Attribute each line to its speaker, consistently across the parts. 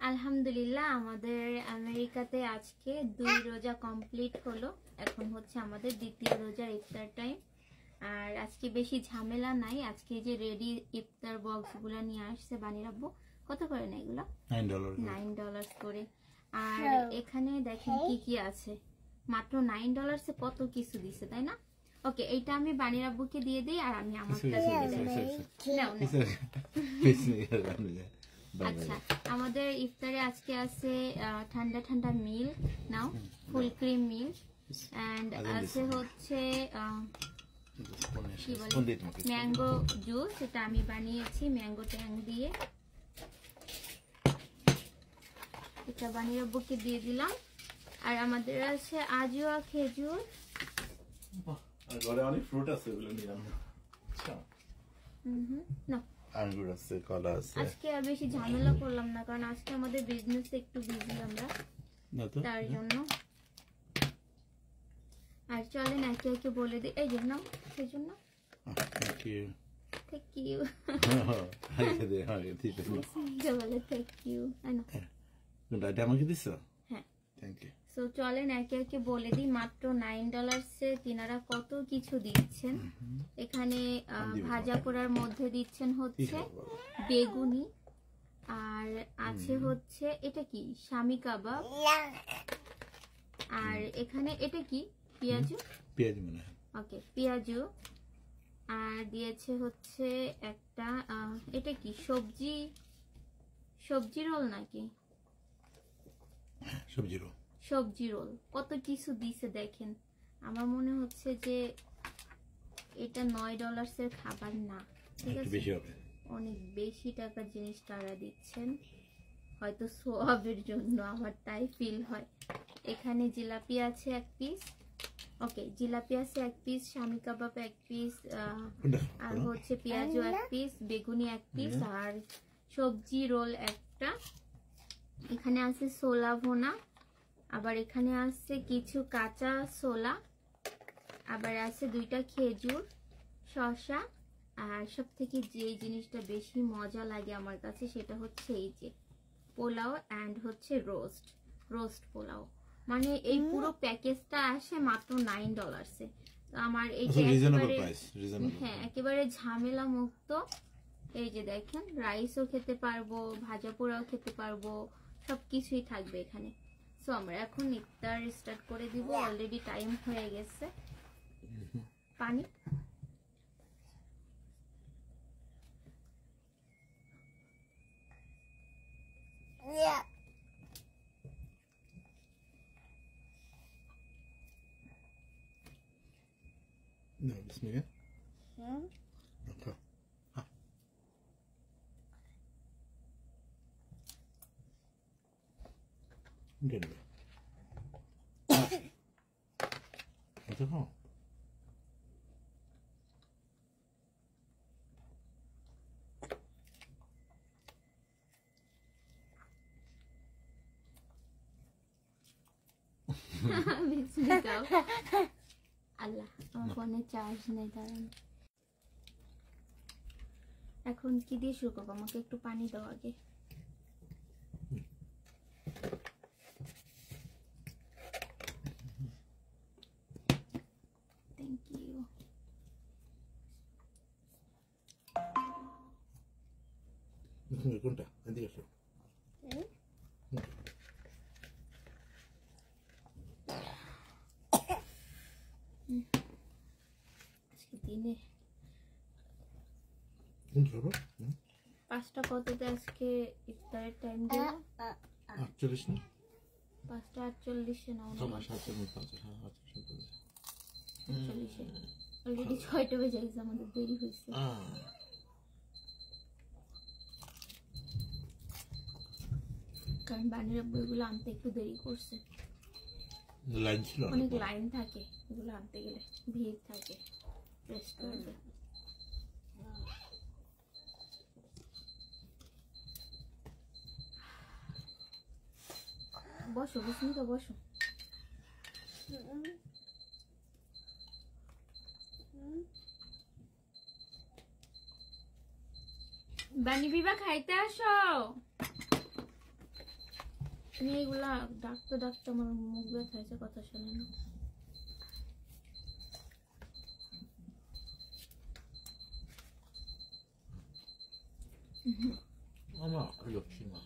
Speaker 1: আলহামদুলিল্লাহ আমাদের আমেরিকাতে আজকে 2 রোজা কমপ্লিট হলো। এখন হচ্ছে আমাদের দ্বিতীয় রোজার ইফতার টাইম। আর আজকে বেশি ঝামেলা নাই। আজকে যে রেডি ইফতার বক্সগুলো নিয়ে আসছে বানির আব্বু, কত করে না এগুলো? $9 করে। আর এখানে দেখেন কি কি আছে, মাত্র $9 কত কিছু দিছে, তাই না? ওকে, এইটা আমি বানির আব্বুকে দিয়ে দিই আর আমি আমার কাছে আচ্ছা, আমাদের ইফতারে আজকে আছে ঠান্ডা ঠান্ডা milk, now full cream milk, and আছে হচ্ছে ম্যাঙ্গো জুস, এটা আমি বানিয়েছি ম্যাঙ্গো ট্যাং দিয়ে। এটা বানিয়ে আব্বুকে দিয়ে দিলাম। আর আমাদের আছে আজওয়া খেজুর।
Speaker 2: ঘরে অনেক ফ্রুট আছে, এগুলো নিলাম। আচ্ছা
Speaker 1: না,
Speaker 2: আঙ্গুর আছে, কলা আছে।
Speaker 1: আজকে আর বেশি ঝামেলা করলাম না, কারণ আজকে আমাদের বিজনেসে একটু বিজি আমরা, তার জন্য। আর চলেন একে একে বলে দিই। এই জন্য সেই জন্য থ্যাংক ইউ বলে থ্যাংক ইউ।
Speaker 2: আমাকে দিছ?
Speaker 1: হ্যাঁ,
Speaker 2: থ্যাংক ইউ।
Speaker 1: সো চলেন একে একে বলে দিই। মাত্র $9 তিনারা কত কিছু দিচ্ছেন। এখানে ভাজা পোড়ার মধ্যে দিচ্ছেন হচ্ছে বেগুনি, আর আছে হচ্ছে এটা কি শামি কাবাব, আর এখানে এটা কি পেঁয়াজু,
Speaker 2: মনে হয়।
Speaker 1: ওকে পেঁয়াজু, আর দিয়েছে হচ্ছে একটা এটা কি সবজি রোল নাকি? সবজি রোল। কত কিছু দিছে দেখেন। আমার মনে হচ্ছে যে এটা $9 খাবার না, ঠিক আছে, অনেক বেশি টাকার জিনিস তারা দিচ্ছেন, হয়তো সোয়াবের জন্য, আমার তাই ফিল হয়। এখানে জিলাপি আছে 1 পিস, ওকে জিলাপি আছে 1 পিস, শামি কাবাব 1 পিস, আর হচ্ছে পেঁয়াজু 1 পিস, বেগুনি 1 পিস, আর সবজি রোল একটা। এখানে আছে ছোলা ভুনা, আবার এখানে আছে কিছু কাঁচা ছোলা, আবার আছে 2টা খেজুর, শসা, আর সব থেকে যে জিনিসটা বেশি মজা লাগে আমার কাছে সেটা হচ্ছে এই যে পোলাও এন্ড হচ্ছে রোস্ট পোলাও। মানে এই পুরো প্যাকেজটা আসে মাত্র $9-এ। তো আমার এই যে হ্যাঁ একেবারে ঝামেলা মুক্ত। এই যে দেখেন, রাইসও খেতে পারবো, ভাজা পোড়াও খেতে পারবো, সবকিছুই থাকবে এখানে। সো আমরা এখন ইফতার স্টার্ট করে দিব, অলরেডি টাইম হয়ে গেছে। পানি
Speaker 2: No, bismillah. Okay. Good. What's it called?
Speaker 1: আল্লাহ, আমার ফোনে চার্জ নেই, দাঁড়ান। এখন কি দিয়ে শুরু করবো? আমাকে একটু পানি দাও আগে। Thank you.
Speaker 2: কোনটা? এদিকে আসো।
Speaker 1: দিনে 5টা কততে আজকে ইফতারের টাইম দিব?
Speaker 2: 48 না?
Speaker 1: 5টা 48 না, অলরেডি 6টা বেজে গেছে, আমাদের দেরি হয়েছে। কারণ বানির বইগুলো আনতে একটু দেরি করছে,
Speaker 2: লাইন ছিল,
Speaker 1: অনেক লাইন থাকে এগুলো আনতে গেলে, ভিড় থাকে রেস্টুরেন্টে। বসো বিস্মিতা, বসো। বানি বিবা খাইতে আসো। তুমি এগুলা ডাকতে ডাকতে আমার মুখ ব্যথাইছে, কথা শোনে না।
Speaker 2: আমার লক্ষ্মী মা।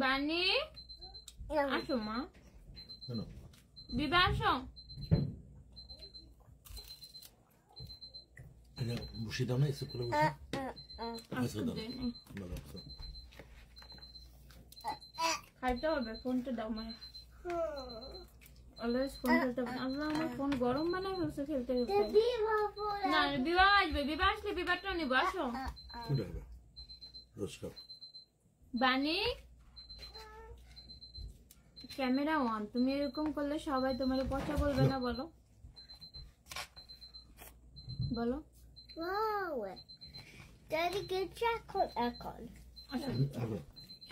Speaker 1: বানি আসো মা,
Speaker 2: কেন?
Speaker 1: বিবা আসো।
Speaker 2: এটা বসে দাও না, এসে করে বসে। আচ্ছা দাও, ভালো আছো?
Speaker 1: খাইতে হবে, ফোনটা দাও মায়ের। অলওয়েজ ফোনটা দাও। আল্লাহ, আমার ফোন গরম বানায় ফেলছে খেলতে খেলতে। না, বিবাহ আসবে, বিবাহ আসলে বিবাহটা নিবো। আসো।
Speaker 2: কোনটা হবে? রোজ খাও।
Speaker 1: বানি, ক্যামেরা অন। তুমি এরকম করলে সবাই তোমার পচা বলবে না? বলো বলো।
Speaker 3: Wow. Daddy, get your এখন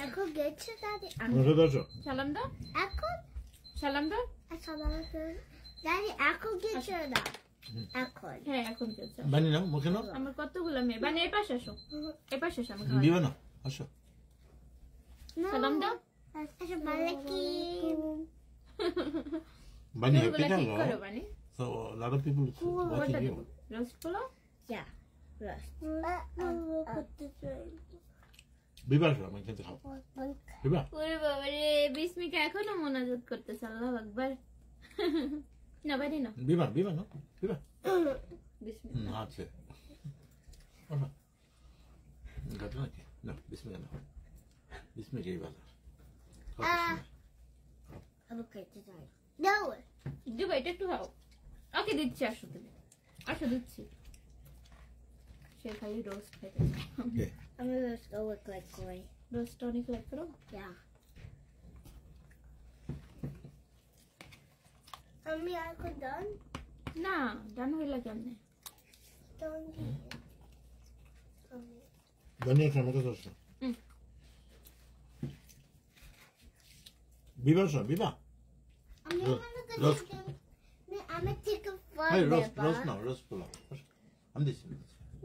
Speaker 3: এখন গেছে দাদি।
Speaker 1: সালাম দাও,
Speaker 3: এখন
Speaker 1: সালাম দাও।
Speaker 3: দাদি এখন গেছে না, এখন
Speaker 1: হ্যাঁ এখন চলছে।
Speaker 2: বানি নাও, মুখে নাও।
Speaker 1: আমার কতগুলো মেয়ে। বানি এই পাশে আসো, এই পাশে আসো। আমি খাওয়াই।
Speaker 2: দিবা না, আসো।
Speaker 1: সালাম দাও।
Speaker 3: আসসালামালাইকুম।
Speaker 2: Bunny,
Speaker 1: এগুলো
Speaker 2: happy
Speaker 1: ঠিক করো
Speaker 2: now.
Speaker 1: বানি।
Speaker 2: So a lot of people watching
Speaker 1: ওটা
Speaker 2: you.
Speaker 1: দেবো, রোস্ট করো।
Speaker 3: Yeah.
Speaker 2: বিবার খাও, আমি খেতে খাও। বিবার।
Speaker 1: ওরে বাবা রে, বিস্মিকা এখনো মোনাজাত করতেছে। আল্লাহু আকবার। না বানি না,
Speaker 2: বিবার, বিবার না, বিবার।
Speaker 1: বিসমিল্লাহ।
Speaker 2: আছে। ওঠো। গাটো নাকি? না, বিসমিল্লাহ না। বিসমিল্লাহ এই ভালো।
Speaker 3: আমি খেতে চাই। No.
Speaker 1: দিবা, এটা একটু খাও। ওকে দিচ্ছি, আসো তুমি। আসো দিচ্ছি। সে খালি রোস্ট খাইতে চায়।
Speaker 2: Okay.
Speaker 3: I'm gonna just go with like koi.
Speaker 1: Roast অনেক লাইক করো।
Speaker 3: Yeah. আমি আর কো done?
Speaker 1: না, ডান হইলা কেমনে?
Speaker 3: Done.
Speaker 2: Bunny আছে আমার কাছে আসো।
Speaker 1: হুম।
Speaker 2: বিবার আসো, বিবার।
Speaker 3: আমি
Speaker 2: Roast.
Speaker 3: মনে করছি আমি ঠিক
Speaker 2: Hey,
Speaker 3: ফল
Speaker 2: roast,
Speaker 3: দেব।
Speaker 2: roast now, roast pulao. আসো। আমি দিচ্ছি।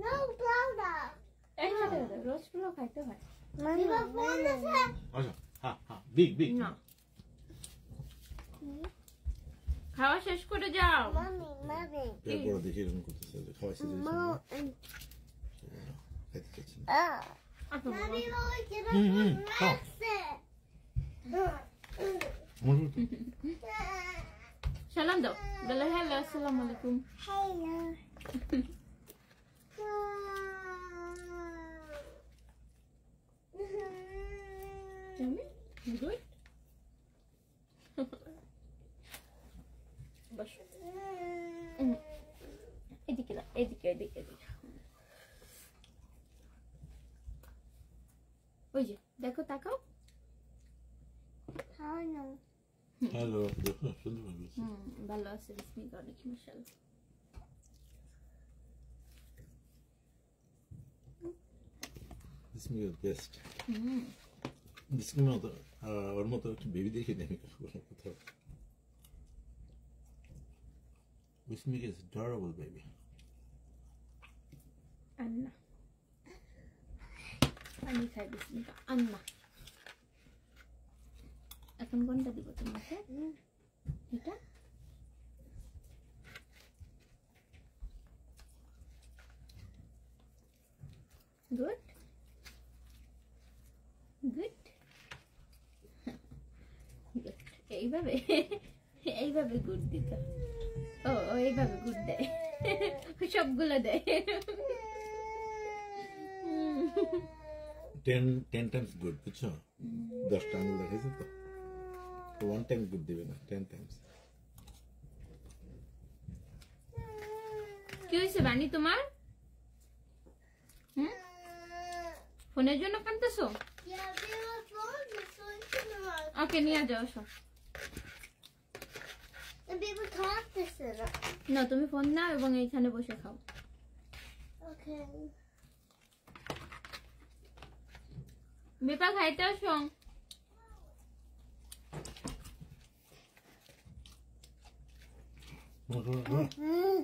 Speaker 3: No, powder.
Speaker 1: একসাথে রোস্ট গুলো খাইতে হয়।
Speaker 3: Mama, phone আছে?
Speaker 2: আসো। হ্যাঁ, হ্যাঁ, big, big.
Speaker 1: না, খাওয়া শেষ করে যাও।
Speaker 3: Mommy.
Speaker 2: এরপরে দেখি এরকম করতেছে, যে খাওয়াইছে যে
Speaker 3: Mom.
Speaker 2: খাইতে চাচ্ছে না।
Speaker 1: আসো বাবা।
Speaker 3: Mommy, we get
Speaker 2: হুম, হুম, খাও।
Speaker 3: up.
Speaker 2: আমার তো
Speaker 1: সালাম দাও, বলে হ্যালো, আসসালামু আলাইকুম।
Speaker 3: Hello.
Speaker 1: গুড। বসো। এদিকে না, এদিকে এদিকে এদিকে। ওই যে দেখো, তাকাও।
Speaker 3: Hello.
Speaker 2: হ্যালো, দেখো সুন্দর লাগছে।
Speaker 1: ভালো আছে, বিসমিল্লাহ, অনেক মাশাআল্লাহ।
Speaker 2: বিসমিল্লাহ বেস্ট। বিসমিল্লাহ ওর মতো একটু বেবি দেখে নেই কোথাও। বিসমিল্লাহ ইজ অ্যাডোরেবল বেবি।
Speaker 1: আন্না আমি খাই, বিসমিল্লাহ। আন্না এখন কোনটা দিব তোমাকে? এটা গুড গুড গুড। এইভাবে এইভাবে গুড দিত। ও এইভাবে গুড দেয়, সবগুলো দেয়।
Speaker 2: 10 times good, বুঝছো? 10টা আঙুল দেখাইছে তো 1 টাইম গুড দিবে না, 10 টাইমস।
Speaker 1: কি হয়েছে বানি তোমার? ফোনের জন্য কাঁদতেছো?
Speaker 3: Yeah, we were phone. This one's gonna
Speaker 1: ওকে নিয়ে যাও সব।
Speaker 3: the people talk this in it.
Speaker 1: না, তুমি ফোন নাও এবং এইখানে বসে খাও।
Speaker 3: Okay.
Speaker 1: বেপা খাইতে আসো।
Speaker 3: Mm.